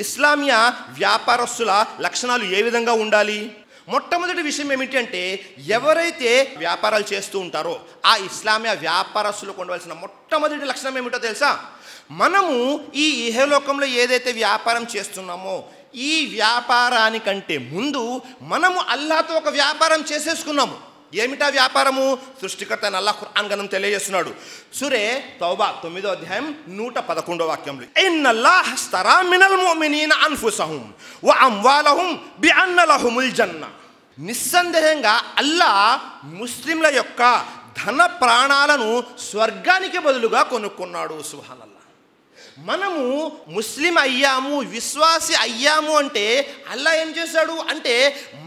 ఇస్లామియా వ్యాపారస్తుల లక్షణాలు ఏ విధంగా ఉండాలి? మొట్టమొదటి విషయం ఏమిటి అంటే, ఎవరైతే వ్యాపారాలు చేస్తూ ఉంటారో ఆ ఇస్లామియా వ్యాపారస్తులకు ఉండవలసిన మొట్టమొదటి లక్షణం ఏమిటో తెలుసా? మనము ఈ ఇహలోకంలో ఏదైతే వ్యాపారం చేస్తున్నామో ఈ వ్యాపారానికంటే ముందు మనము అల్లాహ్తో ఒక వ్యాపారం చేసేసుకున్నాము. ఏమిటా వ్యాపారము? సృష్టికర్త అయిన అల్లాహ్ ఖురాన్ గ్రంథం తెలియజేస్తున్నాడు. సూరే తౌబా 9వ అధ్యాయం 111వ వాక్యంలో, ఇన్నల్లాహ అస్తరా మినల్ ముమినీన అన్ఫుసహుం వ అమ్వాలహుం బిఅన్న లహుముల్ జన్న. నిస్సందేహంగా అల్లాహ్ ముస్లింల యొక్క ధన ప్రాణాలను స్వర్గానికి బదులుగా కొనుక్కున్నాడు. సుబ్హానల్లాహ్. మనము ముస్లిం అయ్యాము, విశ్వాసి అయ్యాము అంటే అల్లాహ్ ఏం చేశాడు అంటే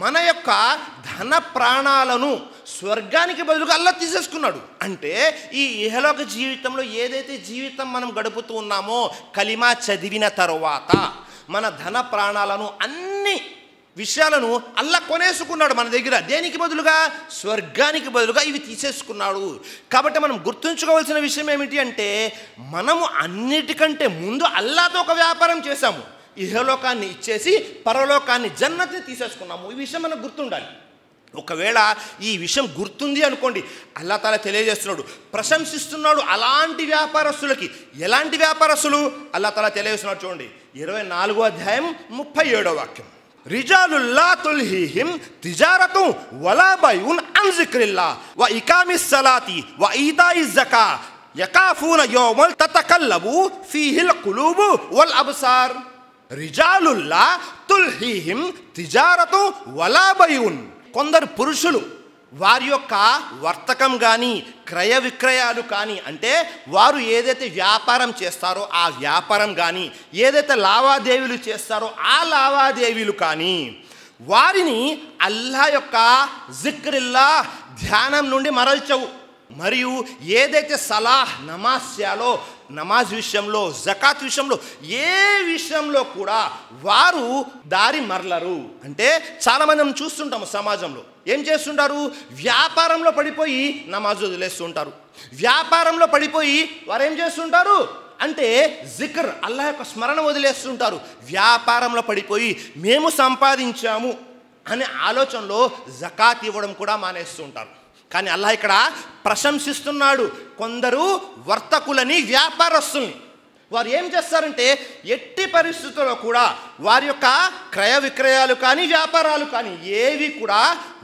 మన యొక్క ధన ప్రాణాలను స్వర్గానికి బదులుగా అల్లాహ్ తీసేసుకున్నాడు. అంటే ఈ ఇహలోక జీవితంలో ఏదైతే జీవితం మనం గడుపుతూ ఉన్నామో కలిమా చదివిన తరువాత మన ధన ప్రాణాలను అన్ని విషయాలను అల్లాహ్ కొనేసుకున్నాడు మన దగ్గర. దేనికి బదులుగా? స్వర్గానికి బదులుగా ఇవి తీసేసుకున్నాడు. కాబట్టి మనం గుర్తుంచుకోవాల్సిన విషయం ఏమిటి అంటే, మనము అన్నిటికంటే ముందు అల్లాహ్తో ఒక వ్యాపారం చేశాము. ఇహలోకాన్ని ఇచ్చేసి పరలోకాన్ని, జన్నత్ని తీసేసుకున్నాము. ఈ విషయం మనకు గుర్తుండాలి. ఒకవేళ ఈ విషయం గుర్తుంది అనుకోండి, అల్లాహ్ తాలా తెలియజేస్తున్నాడు, ప్రశంసిస్తున్నాడు అలాంటి వ్యాపారస్తులకి. ఎలాంటి వ్యాపారస్తులు? అల్లాహ్ తాలా తెలియజేస్తున్నాడు. చూడండి 24వ అధ్యాయం 37వ వాక్యం, రిజాలుల్లా తుల్హిహిం తిజారతు వలా బైఉన్ అన్ జిక్రిల్లాహ్ వ ఇకామిస్ సలాతి వ ఈతాయిజ్ జకా యకాఫూన యౌమల్ తతకల్లబు ఫీహిల్ కులూబు వల్ అబ్సార్. రిజాలుల్లా తుల్హిహిం తిజారతు వలా బైఉన్. కొందరు పురుషులు వారి యొక్క వర్తకం కానీ క్రయ విక్రయాలు కానీ, అంటే వారు ఏదైతే వ్యాపారం చేస్తారో ఆ వ్యాపారం కానీ, ఏదైతే లావాదేవీలు చేస్తారో ఆ లావాదేవీలు కానీ వారిని అల్లాహ్ యొక్క జిక్రిల్లా ధ్యానం నుండి మరల్చవు. మరియు ఏదైతే సలాహ్ నమాజ్ చేయాలో నమాజ్ విషయంలో, జకాత్ విషయంలో, ఏ విషయంలో కూడా వారు దారి మరలరు. అంటే చాలామంది మనం చూస్తుంటాము సమాజంలో ఏం చేస్తుంటారు? వ్యాపారంలో పడిపోయి నమాజ్ వదిలేస్తుంటారు. వ్యాపారంలో పడిపోయి వారు ఏం చేస్తుంటారు అంటే జిక్ర్, అల్లాహ్ యొక్క స్మరణ వదిలేస్తుంటారు. వ్యాపారంలో పడిపోయి మేము సంపాదించాము అనే ఆలోచనలో జకాత్ ఇవ్వడం కూడా మానేస్తుంటారు. కానీ అల్లాహ్ ఇక్కడ ప్రశంసిస్తున్నాడు కొందరు వర్తకులని, వ్యాపారస్తుల్ని. వారు ఏం చేస్తారంటే ఎట్టి పరిస్థితుల్లో కూడా వారి యొక్క క్రయ విక్రయాలు కానీ వ్యాపారాలు కానీ ఏవి కూడా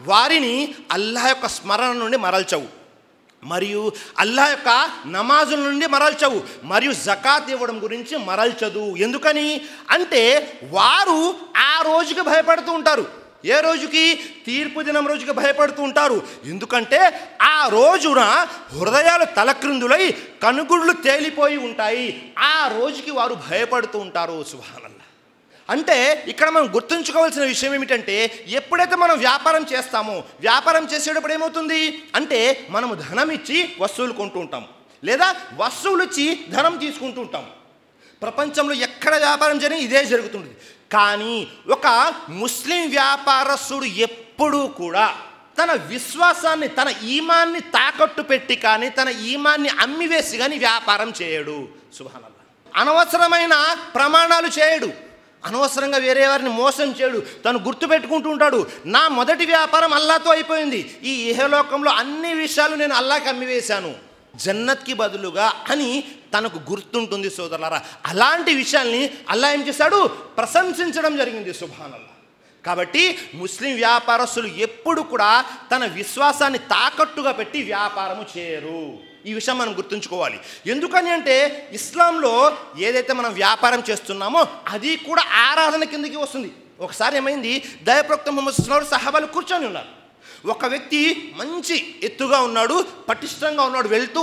వారిని అల్లాహ్ యొక్క స్మరణ నుండి మరల్చవు, మరియు అల్లాహ్ యొక్క నమాజుల నుండి మరల్చవు, మరియు జకాత్ ఇవ్వడం గురించి మరల్చదు. ఎందుకని అంటే వారు ఆ రోజుకి భయపడుతూ ఉంటారు. ఏ రోజుకి? తీర్పు దినం రోజుకి భయపడుతూ ఉంటారు. ఎందుకంటే ఆ రోజున హృదయాలు తలక్రిందులై కనుగుళ్ళు తేలిపోయి ఉంటాయి. ఆ రోజుకి వారు భయపడుతూ ఉంటారు. సుబ్హానల్లాహ్. అంటే ఇక్కడ మనం గుర్తుంచుకోవాల్సిన విషయం ఏమిటంటే, ఎప్పుడైతే మనం వ్యాపారం చేస్తామో వ్యాపారం చేసేటప్పుడు ఏమవుతుంది అంటే మనము ధనం ఇచ్చి వస్తువులు కొంటూ ఉంటాము, లేదా వస్తువులు ఇచ్చి ధనం తీసుకుంటూ ఉంటాము. ప్రపంచంలో ఎక్కడ వ్యాపారం జరిగినా ఇదే జరుగుతుంది. కానీ ఒక ముస్లిం వ్యాపారస్తుడు ఎప్పుడూ కూడా తన విశ్వాసాన్ని, తన ఈమాన్ని తాకట్టు పెట్టి కానీ, తన ఈమాన్ని అమ్మివేసి కానీ వ్యాపారం చేయడు. సుబ్హానల్లాహ్. అనవసరమైన ప్రమాణాలు చేయడు, అనవసరంగా వేరే వారిని మోసం చేయడు. తను గుర్తుపెట్టుకుంటూ ఉంటాడు, నా మొదటి వ్యాపారం అల్లాహ్తో అయిపోయింది, ఈ ఇహలోకంలో అన్ని విషయాలు నేను అల్లాహ్కి అమ్మివేశాను, జన్నత్కి బదులుగా అని తనకు గుర్తుంటుంది. సోదరులారా, అలాంటి విషయాల్ని అల్లాహ్ ఏం చేశాడు? ప్రశంసించడం జరిగింది. సుబ్హానల్లాహ్. కాబట్టి ముస్లిం వ్యాపారస్తులు ఎప్పుడు కూడా తన విశ్వాసాన్ని తాకట్టుగా పెట్టి వ్యాపారము చేయరు. ఈ విషయం మనం గుర్తుంచుకోవాలి. ఎందుకని అంటే ఇస్లాంలో ఏదైతే మనం వ్యాపారం చేస్తున్నామో అది కూడా ఆరాధన కిందకి వస్తుంది. ఒకసారి ఏమైంది, దైవప్రవక్త ముహమ్మద్ సల్లల్లాహు అలైహి వసల్లం సహాబాలు కూర్చొని ఉన్నారు. ఒక వ్యక్తి మంచి ఎత్తుగా ఉన్నాడు, పటిష్టంగా ఉన్నాడు, వెళ్తూ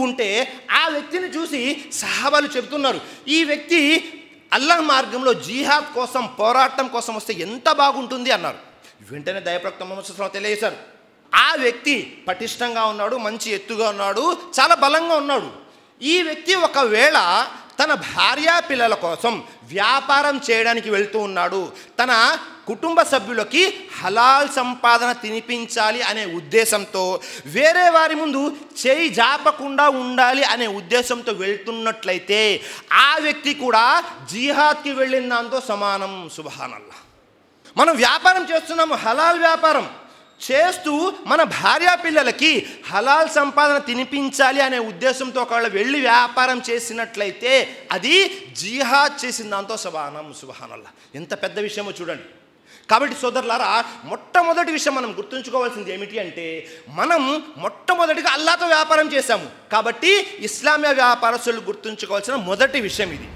ఉంటే ఆ వ్యక్తిని చూసి సహాబాలు చెబుతున్నారు, ఈ వ్యక్తి అల్లాహ్ మార్గంలో జిహాద్ కోసం, పోరాటం కోసం వస్తే ఎంత బాగుంటుంది అన్నారు. వెంటనే దైవప్రవక్త ముహమ్మద్ సల్లల్లాహు అలైహి వసల్లం తెలియజేశారు, ఆ వ్యక్తి పటిష్టంగా ఉన్నాడు, మంచి ఎత్తుగా ఉన్నాడు, చాలా బలంగా ఉన్నాడు. ఈ వ్యక్తి ఒకవేళ తన భార్యా పిల్లల కోసం వ్యాపారం చేయడానికి వెళ్తూ ఉన్నాడు, తన కుటుంబ సభ్యులకి హలాల్ సంపాదన తినిపించాలి అనే ఉద్దేశంతో, వేరే వారి ముందు చేయి జాపకుండా ఉండాలి అనే ఉద్దేశంతో వెళ్తున్నట్లయితే ఆ వ్యక్తి కూడా జిహాద్కి వెళ్ళిన దాంతో సమానం. సుబ్హానల్లాహ్. మనం వ్యాపారం చేస్తున్నాము, హలాల్ వ్యాపారం చేస్తూ మన భార్యా పిల్లలకి హలాల్ సంపాదన తినిపించాలి అనే ఉద్దేశంతో ఒకవేళ వెళ్ళి వ్యాపారం చేసినట్లయితే అది జిహాద్ చేసిన దాంతో సమానం. సుబ్హానల్లాహ్. ఎంత పెద్ద విషయమో చూడండి. కాబట్టి సోదరులారా, మొట్టమొదటి విషయం మనం గుర్తుంచుకోవాల్సింది ఏమిటి అంటే, మనం మొట్టమొదటిగా అల్లాహ్తో వ్యాపారం చేశాము. కాబట్టి ఇస్లామీయ వ్యాపారస్తులు గుర్తుంచుకోవాల్సిన మొదటి విషయం ఇది.